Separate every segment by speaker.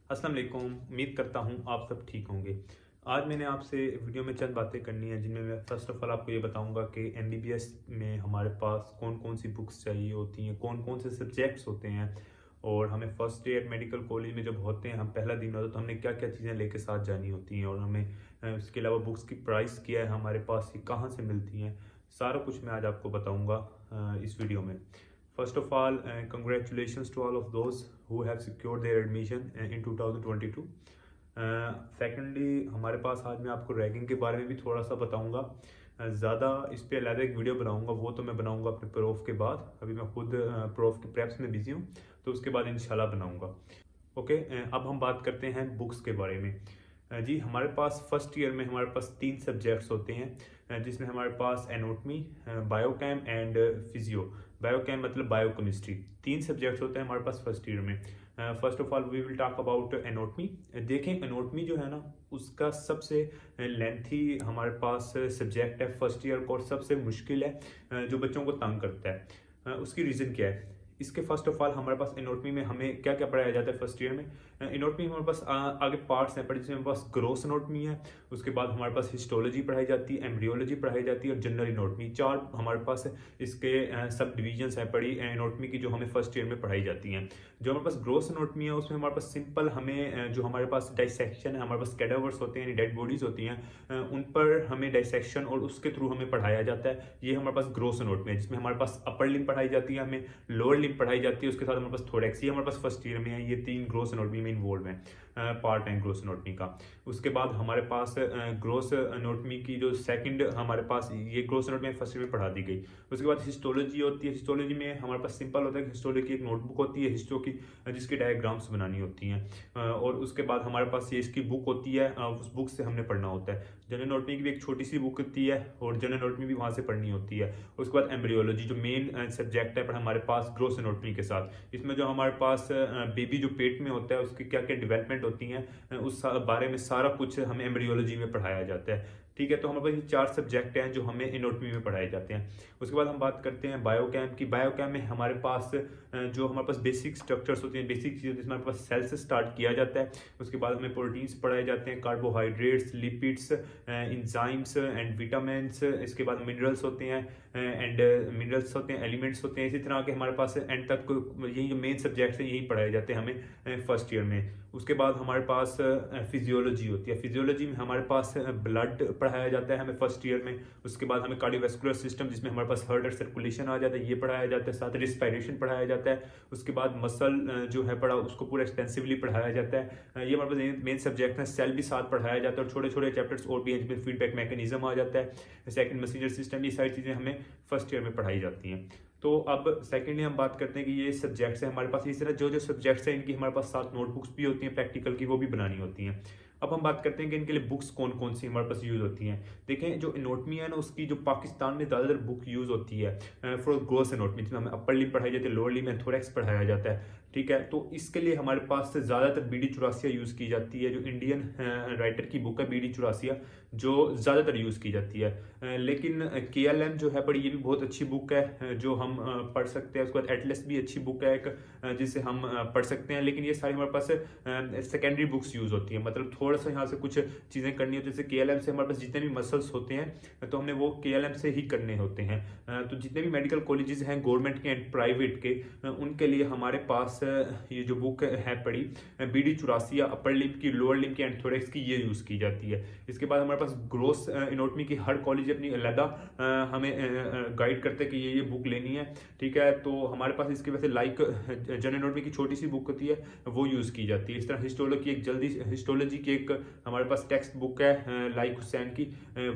Speaker 1: अस्सलाम वालेकुम। उम्मीद करता हूँ आप सब ठीक होंगे। आज मैंने आपसे वीडियो में चंद बातें करनी है जिनमें मैं फ़र्स्ट ऑफ़ ऑल आपको ये बताऊँगा कि एमबीबीएस में हमारे पास कौन-कौन सी बुक्स चाहिए होती हैं, कौन-कौन से सब्जेक्ट्स होते हैं और हमें फ़र्स्ट ईयर मेडिकल कॉलेज में जब होते हैं, हम पहला दिन होता है तो हमें क्या-क्या चीज़ें लेके साथ जानी होती हैं और हमें उसके अलावा बुक्स की प्राइस क्या है हमारे पास, ये कहाँ से मिलती हैं, सारा कुछ मैं आज आपको बताऊँगा इस वीडियो में। First of all, congratulations to all of those who have secured their admission in 2022. Secondly हमारे पास आज मैं आपको रैगिंग के बारे में भी थोड़ा सा बताऊंगा। ज़्यादा इस पे अलग एक वीडियो बनाऊंगा, वो तो मैं बनाऊंगा अपने प्रोफ के बाद। अभी मैं खुद प्रोफ के प्रेप्स में बिजी हूँ, तो उसके बाद इंशाल्लाह बनाऊंगा। ओके, अब हम बात करते हैं बुक्स के बारे में। जी, हमारे पास फर्स्ट ईयर में हमारे पास 3 सब्जेक्ट्स होते हैं, जिसमें हमारे पास anatomy, biochem and physio. Biochem मतलब बायोकेमिस्ट्री। 3 सब्जेक्ट्स होते हैं हमारे पास फर्स्ट ईयर में। First of all we will talk about anatomy. देखें, एनाटॉमी जो है ना, उसका सबसे लेंथी हमारे पास सब्जेक्ट है फर्स्ट ईयर का और सबसे मुश्किल है, जो बच्चों को तंग करता है। उसकी रीज़न क्या है? इसके फर्स्ट ऑफ ऑल हमारे पास एनाटॉमी में हमें क्या क्या पढ़ाया जाता है फर्स्ट ईयर में। एनाटॉमी हमारे पास आगे पार्ट्स हैं पढ़े, जिसमें हमारे पास ग्रोस एनाटॉमी है, उसके बाद हमारे पास हिस्टोलॉजी पढ़ाई जाती है, एम्ब्रियोलॉजी पढ़ाई जाती है और जनरल एनाटॉमी। 4 हमारे पास इसके सब डिविजन्स हैं पढ़ी एनाटॉमी की, जो हमें फर्स्ट ईयर में पढ़ाई जाती हैं। जो हमारे पास ग्रोस एनाटॉमी है उसमें हमारे पास सिंपल हमें जो हमारे पास डाइसेक्शन है, हमारे पास कैडावर्स होते हैं, डेड बॉडीज होती हैं, उन पर हमें डाइसेक्शन और उसके थ्रू हमें पढ़ाया जाता है। ये हमारे पास ग्रोस एनाटॉमी है, जिसमें हमारे पास अपर लिम्ब पढ़ाई जाती है, हमें लोअर लिम्ब पढ़ाई जाती है, उसके साथ हमारे पास थोरैक्स। ये हमारे पास फर्स्ट ईयर में है। ये 3 ग्रोस एनाटॉमी में इन्वॉल्व हैं, पार्ट है ग्रोस एनाटॉमी का। उसके बाद हमारे पास ग्रोस एनाटॉमी की जो सेकंड हमारे पास, ये ग्रोस एनाटॉमी फर्स्ट ईयर में पढ़ा दी गई। उसके बाद हिस्टोलॉजी होती है। हिस्टोलॉजी में हमारे पास सिंपल होता है कि हिस्टोलॉजी की एक नोटबुक होती है हिस्टो की, जिसकी डायग्राम्स बनानी होती हैं, और उसके बाद हमारे पास ये इसकी बुक होती है, उस बुक से हमने पढ़ना होता है। जनरल एनाटॉमी की भी एक छोटी सी बुक होती है और जनरल एनाटॉमी भी वहाँ से पढ़नी होती है। उसके बाद एम्ब्रियोलॉजी जो मेन सब्जेक्ट है पर हमारे पास ग्रोस एनाटॉमी के साथ, इसमें जो हमारे पास बेबी जो पेट में होता है उसकी क्या क्या डेवलपमेंट होती हैं, उस बारे में सारा कुछ हमें एम्ब्रियोलॉजी में पढ़ाया जाता है। ठीक है, तो हमारे पास ये 4 सब्जेक्ट हैं जो हमें एनाटॉमी में पढ़ाए जाते हैं। उसके बाद हम बात करते हैं बायोकेम की। बायोकेम में हमारे पास जो हमारे पास बेसिक स्ट्रक्चर्स होती हैं, बेसिक चीज़ें, जिसमें हमारे पास सेल से स्टार्ट किया जाता है। उसके बाद हमें प्रोटीन्स पढ़ाए जाते हैं, carbohydrates, lipids, enzymes and vitamins. इसके बाद मिनरल्स होते हैं, एंड मिनरल्स होते हैं, एलिमेंट्स होते हैं। इसी तरह के हमारे पास एंड तक यही जो मेन सब्जेक्ट्स हैं यही पढ़ाए जाते हैं हमें फर्स्ट ईयर में। उसके बाद हमारे पास फिजियोलॉजी होती है। फिजियोलॉजी में हमारे पास ब्लड पढ़ाया जाता है हमें फर्स्ट ईयर में। उसके बाद हमें कार्डियोवैस्कुलर सिस्टम, जिसमें हमारे पास हार्ट और सर्कुलेशन आ जाता है, ये पढ़ाया जाता है। साथ रिस्पायरेशन पढ़ाया जाता है। उसके बाद मसल जो है पढ़ा, उसको पूरा एक्सटेंसिवली पढ़ाया जाता है। ये हमारे पास मेन सब्जेक्ट है। सेल भी साथ पढ़ाया जाता है और छोटे छोटे चैप्टर्स और भी हैं, जिसमें फीडबैक मैकेनिज्म आ जाता है, सेकंड मैसेंजर सिस्टम। ये सारी चीज़ें हमें फर्स्ट ईयर में पढ़ाई जाती हैं। तो अब सेकेंडली हम बात करते हैं कि ये सब्जेक्ट्स हैं हमारे पास। इस तरह जो जो सब्जेक्ट्स हैं इनकी हमारे पास 7 नोटबुक्स भी होती हैं प्रैक्टिकल की, वो भी बनानी होती हैं। अब हम बात करते हैं कि इनके लिए बुक्स कौन कौन सी हमारे पास यूज़ होती हैं। देखें, जो एनाटॉमी है ना, उसकी जो पाकिस्तान में ज़्यादातर बुक यूज़ होती है फॉर ग्रोस एनाटॉमी, जिसमें हमें अपर लिम्ब पढ़ाई जाती है, लोअर लिम्ब एंड थोरैक्स पढ़ाया जाता है। ठीक है, तो इसके लिए हमारे पास ज़्यादातर BD84 यूज़ की जाती है, जो इंडियन राइटर की बुक है BD84, जो ज़्यादातर यूज़ की जाती है। लेकिन KLM जो है बड़ी, ये भी बहुत अच्छी बुक है जो हम पढ़ सकते हैं। उसके बाद एटलस भी अच्छी बुक है एक, जिसे हम पढ़ सकते हैं। लेकिन ये सारी हमारे पास सेकेंडरी बुक्स यूज़ होती हैं। मतलब थोड़ा सा यहाँ से कुछ चीज़ें करनी होती है। जैसे KLM से हमारे पास जितने भी मसल्स होते हैं तो हमने वो KLM से ही करने होते हैं। तो जितने भी मेडिकल कॉलेजेस हैं गवर्नमेंट के एंड प्राइवेट के, उनके लिए हमारे पास ये जो बुक है पढ़ी BD84 या अपर लिम्ब की, लोअर लिम्ब की एंड थोरैक्स की, ये यूज़ की जाती है। इसके बाद हमारे पास ग्रोस एनाटॉमी की हर कॉलेज अपनी अलग हमें गाइड करते हैं कि ये बुक लेनी है। ठीक है, तो हमारे पास इसकी वजह से लाइक जनरल एनाटॉमी की छोटी सी बुक होती है, वो यूज़ की जाती है। इस तरह हिस्टोलॉजी की एक हमारे पास टेक्स्ट बुक है लाइक हुसैन की,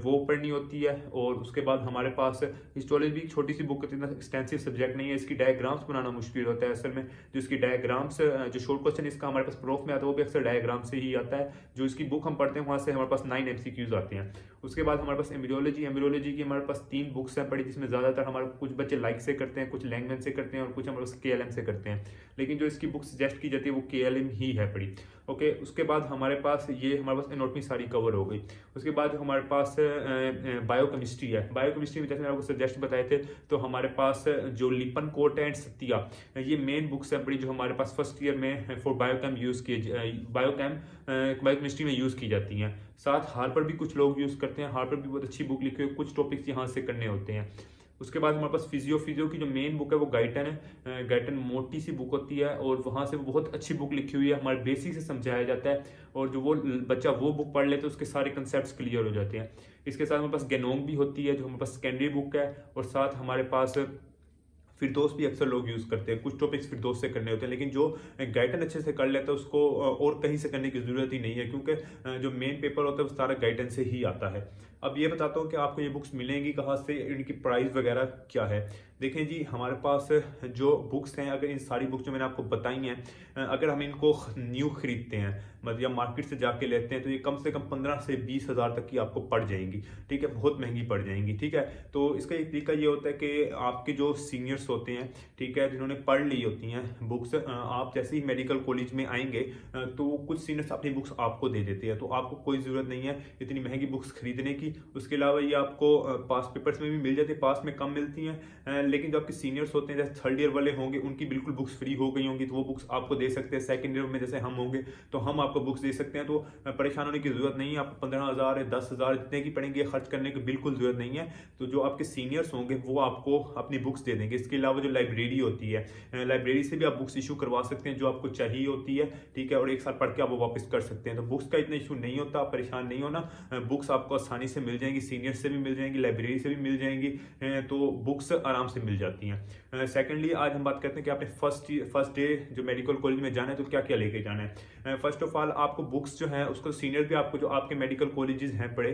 Speaker 1: वो पढ़नी होती है। और उसके बाद हमारे पास हिस्टोलॉजी भी एक छोटी सी बुक होती है, इतना एक्सटेंसिव सब्जेक्ट नहीं है। इसकी डायग्राम्स बनाना मुश्किल होता है असल में। जो इसकी डायग्राम्स, जो शॉर्ट क्वेश्चन इसका हमारे पास प्रूफ में आता है, वो भी अक्सर डायग्राम से ही आता है। जो इसकी बुक हम पढ़ते हैं वहाँ से हमारे पास 9 MCQs आते हैं। उसके बाद हमारे पास एम्ब्रियोलॉजी की हमारे पास 3 बुक्स हैं पढ़ी, जिसमें ज़्यादातर हमारे कुछ बच्चे लाइक से करते हैं, कुछ लैंगमैन से करते हैं और कुछ हमारे पास KLM से करते हैं। लेकिन जो इसकी बुक सजेस्ट की जाती है वो KLM ही है पढ़ी। ओके, उसके बाद हमारे पास ये हमारे पास एनाटॉमी सारी कवर हो गई। उसके बाद हमारे पास बायोकेमिस्ट्री है। बायोकेमिस्ट्री में जैसे मैंने आपको सब्जेक्ट बताए थे, तो हमारे पास जो लिपन कोट एंड सत्या, ये मेन बुक्स है बड़ी, जो हमारे पास फर्स्ट ईयर में फॉर बायोकेम यूज़ किए बायोकेमिस्ट्री में यूज़ की जाती हैं। साथ हार्पर भी कुछ लोग यूज़ करते हैं, हार्पर भी बहुत अच्छी बुक लिखी हुई है, कुछ टॉपिक्स यहाँ से करने होते हैं। उसके बाद हमारे पास फिजियो की जो मेन बुक है वो गाइटन है। गाइटन मोटी सी बुक होती है और वहाँ से वो बहुत अच्छी बुक लिखी हुई है, हमारे बेसिक से समझाया जाता है, और जो वो बच्चा वो बुक पढ़ ले तो उसके सारे कंसेप्ट क्लियर हो जाते हैं। इसके साथ हमारे पास गेनोम भी होती है, जो हमारे पास सेकेंडरी बुक है, और साथ हमारे पास फिरदौस भी अक्सर लोग यूज़ करते हैं। कुछ टॉपिक्स फिरदौस से करने होते हैं, लेकिन जो गाइडन अच्छे से कर लेता है उसको और कहीं से करने की ज़रूरत ही नहीं है, क्योंकि जो मेन पेपर होता है वो सारा गाइडन से ही आता है। अब ये बताता हूँ कि आपको ये बुक्स मिलेंगी कहाँ से, इनकी प्राइस वगैरह क्या है। देखें जी, हमारे पास जो बुक्स हैं, अगर इन सारी बुक्स जो मैंने आपको बताई हैं, अगर हम इनको न्यू खरीदते हैं, मतलब या मार्केट से जाके लेते हैं, तो ये कम से कम 15 से 20 हज़ार तक की आपको पड़ जाएंगी। ठीक है, बहुत महंगी पड़ जाएंगी। ठीक है, तो इसका एक तरीका ये होता है कि आपके जो सीनियर्स होते हैं, ठीक है, जिन्होंने पढ़ ली होती हैं बुक्स, आप जैसे ही मेडिकल कॉलेज में आएंगे तो कुछ सीनियर्स अपनी बुक्स आपको दे देते हैं, तो आपको कोई ज़रूरत नहीं है इतनी महंगी बुक्स खरीदने की। उसके अलावा ये आपको पास पेपर्स में भी मिल जाती है, पास में कम मिलती हैं, लेकिन जो आपके सीनियर्स होते हैं, जैसे थर्ड ईयर वाले होंगे, उनकी बिल्कुल बुक्स फ्री हो गई होंगी, तो वो बुक्स आपको दे सकते हैं। सेकंड ईयर में जैसे हम होंगे तो हम आपको बुक्स दे सकते हैं, तो परेशान होने की ज़रूरत नहीं है। आपको 15,000 या 10,000 जितने की पड़ेंगे खर्च करने की बिल्कुल ज़रूरत नहीं है। तो जो आपके सीनियर्स होंगे वो आपको अपनी बुक्स दे देंगे। इसके अलावा जो लाइब्रेरी होती है, लाइब्रेरी से भी आप बुक्स इशू करवा सकते हैं जो आपको चाहिए होती है। ठीक है, और एक साल पढ़ के आप वो वापस कर सकते हैं। तो बुक्स का इतना इशू नहीं होता, आप परेशान नहीं होना, बुक्स आपको आसानी से मिल जाएंगी, सीनियर से भी मिल जाएंगी, लाइब्रेरी से भी मिल जाएंगी, तो बुक्स आराम से मिल जाती हैं। सेकेंडली, आज हम बात करते हैं कि आपने फर्स्ट डे जो मेडिकल कॉलेज में जाना है तो क्या क्या लेके जाना है। फर्स्ट ऑफ ऑल, आपको बुक्स जो है उसको सीनियर भी आपको, जो आपके मेडिकल कॉलेजेस हैं पढ़े,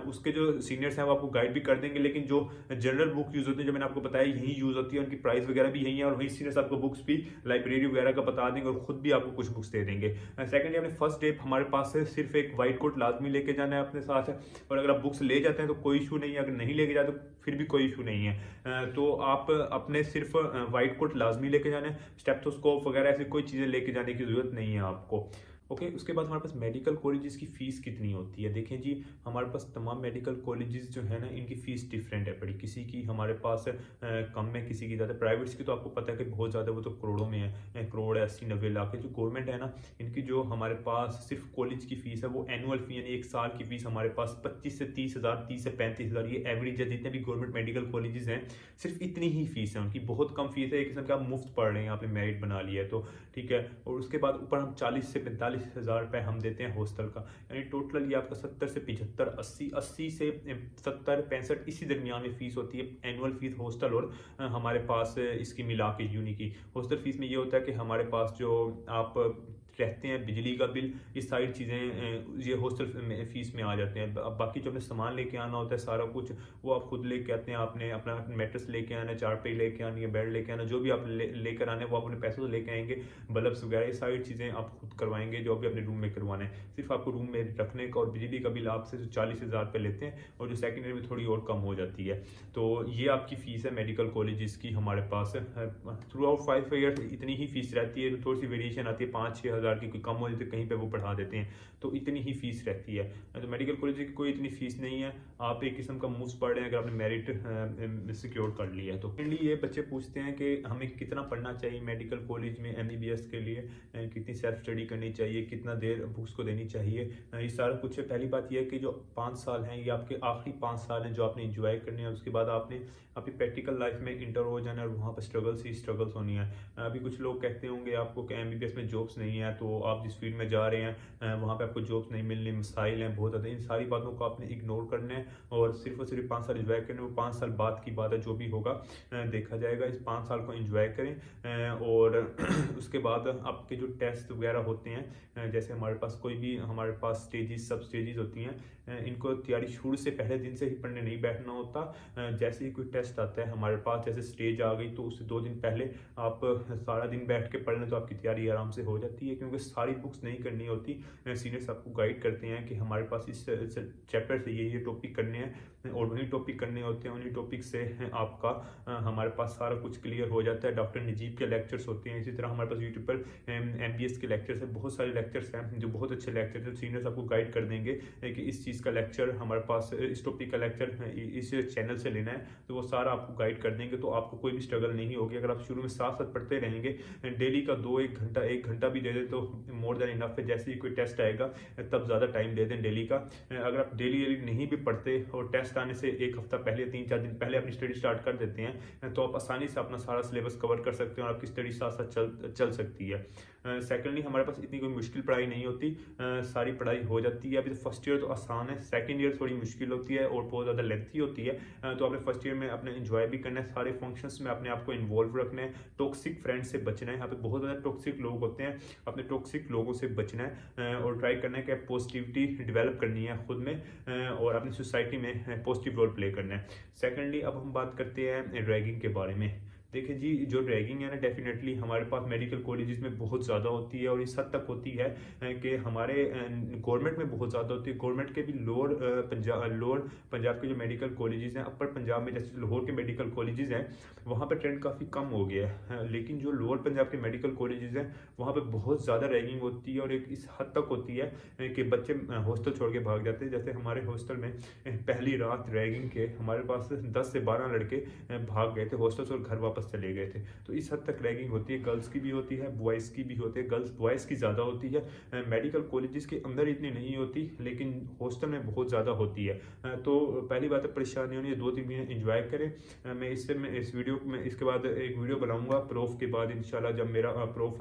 Speaker 1: उसके जो सीनियर्स हैं वो आपको गाइड भी कर देंगे, लेकिन जो जनरल बुक यूज़ होती है, जो मैंने आपको बताया, यही यूज़ होती है, उनकी प्राइस वगैरह भी यही है, और वही सीनियर्स आपको बुक्स भी लाइब्रेरी वगैरह का बता देंगे और खुद भी आपको कुछ बुक्स दे देंगे। सेकेंडली, अपने फर्स्ट डे हमारे पास से सिर्फ एक वाइट कोट लाजमी लेके जाना है अपने साथ, और अगर आप बुक्स ले जाते हैं तो कोई इशू नहीं है, अगर नहीं लेके जाते तो फिर भी कोई इशू नहीं है। तो आप अपने सिर्फ वाइट कोट लाजमी लेके जाना है, स्टेथोस्कोप वगैरह ऐसी कोई चीज़ें लेके जाने की ज़रूरत नहीं है आपको। ओके, उसके बाद हमारे पास मेडिकल कॉलेजेस की फ़ीस कितनी होती है। देखें जी, हमारे पास तमाम मेडिकल कॉलेजेस जो है ना, इनकी फ़ीस डिफरेंट है बड़ी, किसी की हमारे पास कम है, किसी की ज़्यादा। प्राइवेट्स की तो आपको पता है कि बहुत ज़्यादा, वो तो करोड़ों में है, करोड़ 80-90 लाख है। जो गवर्नमेंट है ना, इनकी जो हमारे पास सिर्फ कॉलेज की फ़ीस है वो एनुअल फ़ी, यानी एक साल की फ़ीस हमारे पास 25 से 30 हज़ार, 30 से 35 हज़ार, ये एवरेज है। जितने भी गवर्नमेंट मेडिकल कॉलेजेस हैं सिर्फ इतनी ही फ़ीस है उनकी, बहुत कम फीस है, एक किस्म का आप मुफ्त पढ़ रहे हैं, आपने मेरिट बना लिया है तो। ठीक है, और उसके बाद ऊपर हम 40 से 45 हज़ार रुपये हम देते हैं हॉस्टल का, यानी टोटल ये आपका 70 से 75, 80 से 70, 65 इसी दरमियान में फीस होती है, एनुअल फीस हॉस्टल और हमारे पास इसकी मिला के यूनी की। हॉस्टल फीस में ये होता है कि हमारे पास जो आप रहते हैं, बिजली का बिल, ये सारी चीज़ें ये हॉस्टल फीस में आ जाते हैं। अब बाकी जो हमें सामान लेके आना होता है सारा कुछ वो आप खुद लेके आते हैं। आपने अपना मैट्रेस लेके आना है, चारपाई लेके आनी है, बेड लेके आना, जो भी आप लेकर आने वो अपने पैसों से लेके आएंगे। बल्ब्स वगैरह ये सारी चीज़ें आप खुद करवाएंगे, जो भी अपने रूम में करवाना है। सिर्फ आपको रूम में रखने का और बिजली का बिल आपसे 40 हज़ार रुपये लेते हैं, और जो सेकेंड ईयर में थोड़ी और कम हो जाती है। तो ये आपकी फ़ीस है मेडिकल कॉलेजेस की हमारे पास। थ्रू आउट 5 ईयर्स इतनी ही फीस रहती है, थोड़ी सी वेरिएशन आती है, 5-6 हज़ार की, कोई कम हो जाती है, कहीं पे वो बढ़ा देते हैं, तो इतनी ही फीस रहती है। तो मेडिकल कॉलेज की कोई इतनी फीस नहीं है, आप एक किस्म का मुफ्त पढ़ रहे हैं अगर आपने मेरिट सिक्योर कर लिया है तो। मेनली ये बच्चे पूछते हैं कि हमें कितना पढ़ना चाहिए मेडिकल कॉलेज में MBBS के लिए, कितनी सेल्फ स्टडी करनी चाहिए, कितना देर बुक्स को देनी चाहिए, ये सारा कुछ है। पहली बात यह है कि जो 5 साल हैं ये आपके आखिरी 5 साल हैं जो आपने इंजॉय करने हैं। उसके बाद आपने अपनी प्रैक्टिकल लाइफ में इंटर हो जाना है, और वहाँ पर स्ट्रगल्स ही स्ट्रगल्स होनी है। अभी कुछ लोग कहते होंगे आपको कि MBBS में जॉब्स नहीं है, तो आप जिस फील्ड में जा रहे हैं वहाँ पे आपको जॉब्स नहीं मिलने, मसाइल हैं बहुत ज़्यादा। इन सारी बातों को आपने इग्नोर करना है और सिर्फ 5 साल इंजॉय करने। वो 5 साल बाद की बात है, जो भी होगा देखा जाएगा। इस 5 साल को इंजॉय करें, और उसके बाद आपके जो टेस्ट वगैरह होते हैं, जैसे हमारे पास कोई भी हमारे पास स्टेजेस, सब स्टेजेस होती हैं, इनको तैयारी शुरू से पहले दिन से ही पढ़ने नहीं बैठना होता। जैसे ही कोई टेस्ट आता है हमारे पास, जैसे स्टेज आ गई, तो उससे 2 दिन पहले आप सारा दिन बैठ के पढ़ लें तो आपकी तैयारी आराम से हो जाती है। क्योंकि सारी बुक्स नहीं करनी होती। सीनियर्स आपको गाइड करते हैं कि हमारे पास इस चैप्टर से ये टॉपिक करने हैं और वही टॉपिक करने होते हैं। उन्हीं टॉपिक से आपका हमारे पास सारा कुछ क्लियर हो जाता है। डॉक्टर नजीब के लेक्चर्स होते हैं, इसी तरह हमारे पास यूट्यूब पर MBS के लेक्चर्स हैं, बहुत सारे लेक्चर्स हैं जो बहुत अच्छे लेक्चर हैं। सीनियर्स आपको गाइड कर देंगे कि इस चीज़ का लेक्चर हमारे पास, इस टॉपिक का लेक्चर इस चैनल से लेना है, तो वो सारा आपको गाइड कर देंगे। तो आपको कोई भी स्ट्रगल नहीं होगी। अगर आप शुरू में साथ साथ पढ़ते रहेंगे, डेली का 1 घंटा भी दे दें तो मोर देन इनफ है। जैसे ही कोई टेस्ट आएगा तब ज़्यादा टाइम दे दें डेली का। अगर आप डेली नहीं भी पढ़ते और टेस्ट आने से 1 हफ्ता पहले, 3-4 दिन पहले अपनी स्टडी स्टार्ट कर देते हैं, तो आप आसानी से अपना सारा सिलेबस कवर कर सकते हैं और आपकी स्टडी साथ साथ चल सकती है। सेकेंडली, हमारे पास इतनी कोई मुश्किल पढ़ाई नहीं होती, सारी पढ़ाई हो जाती है। अभी तो फर्स्ट ईयर तो आसान है, सेकंड ईयर थोड़ी मुश्किल होती है और बहुत ज़्यादा लेंथी होती है। तो आपने फर्स्ट ईयर में अपने एंजॉय भी करना है, सारे फंक्शंस में अपने आप को इन्वॉल्व रखना है, टॉक्सिक फ्रेंड से बचना है। यहाँ पे बहुत ज़्यादा टॉक्सिक लोग होते हैं, अपने टॉक्सिक लोगों से बचना है और ट्राई करना है कि पॉजिटिविटी डेवलप करनी है खुद में और अपनी सोसाइटी में पॉजिटिव रोल प्ले करना है। सेकेंडली, अब हम बात करते हैं रैगिंग के बारे में। देखिए जी, जो रैगिंग है ना, डेफिनेटली हमारे पास मेडिकल कॉलेजेस में बहुत ज़्यादा होती है और इस हद तक होती है कि हमारे गवर्नमेंट में बहुत ज़्यादा होती है। गवर्नमेंट के भी लोअर पंजाब के जो मेडिकल कॉलेजेस हैं, अपर पंजाब में जैसे लाहौर के मेडिकल कॉलेजेस हैं, वहाँ पर ट्रेंड काफ़ी कम हो गया है। लेकिन जो लोअर पंजाब के मेडिकल कॉलेजेस हैं, वहाँ पर बहुत ज़्यादा रैगिंग होती है और एक इस हद तक होती है कि बच्चे हॉस्टल छोड़ के भाग जाते हैं। जैसे हमारे हॉस्टल में पहली रात रैगिंग के हमारे पास 10 से 12 लड़के भाग गए थे हॉस्टल और घर वापस चले गए थे। तो इस हद तक रैगिंग होती है। गर्ल्स की भी होती है, बॉयज़ की भी होती है। गर्ल्स बॉयज़ की ज़्यादा होती है, मेडिकल कॉलेजेस के अंदर इतनी नहीं होती, लेकिन हॉस्टल में बहुत ज़्यादा होती है। तो पहली बात है, परेशानी होनी है, 2-3 महीने इंजॉय करें। मैं इस वीडियो में इसके बाद एक वीडियो बनाऊंगा प्रूफ के बाद इंशाल्लाह, जब मेरा प्रूफ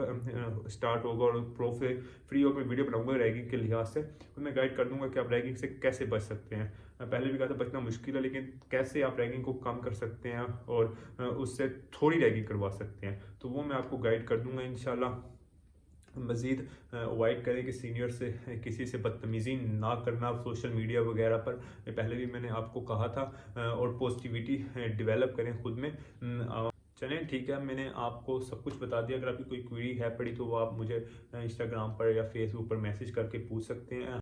Speaker 1: स्टार्ट होगा और प्रूफ फ्री होकर वीडियो बनाऊंगा रैगिंग के लिहाज से, तो मैं गाइड कर दूंगा कि आप रैगिंग से कैसे बच सकते हैं। पहले भी कहा था बचना मुश्किल है, लेकिन कैसे आप रैगिंग को कम कर सकते हैं और उससे थोड़ी रैगिंग करवा सकते हैं, तो वो मैं आपको गाइड कर दूंगा इंशाल्लाह। मज़ीद अवॉइड करें कि सीनियर से किसी से बदतमीज़ी ना करना सोशल मीडिया वगैरह पर, पहले भी मैंने आपको कहा था। और पॉजिटिविटी डेवलप करें खुद में। चलें ठीक है, मैंने आपको सब कुछ बता दिया। अगर आपकी कोई क्वेरी है पड़ी तो वो आप मुझे इंस्टाग्राम पर या फेसबुक पर मैसेज करके पूछ सकते हैं।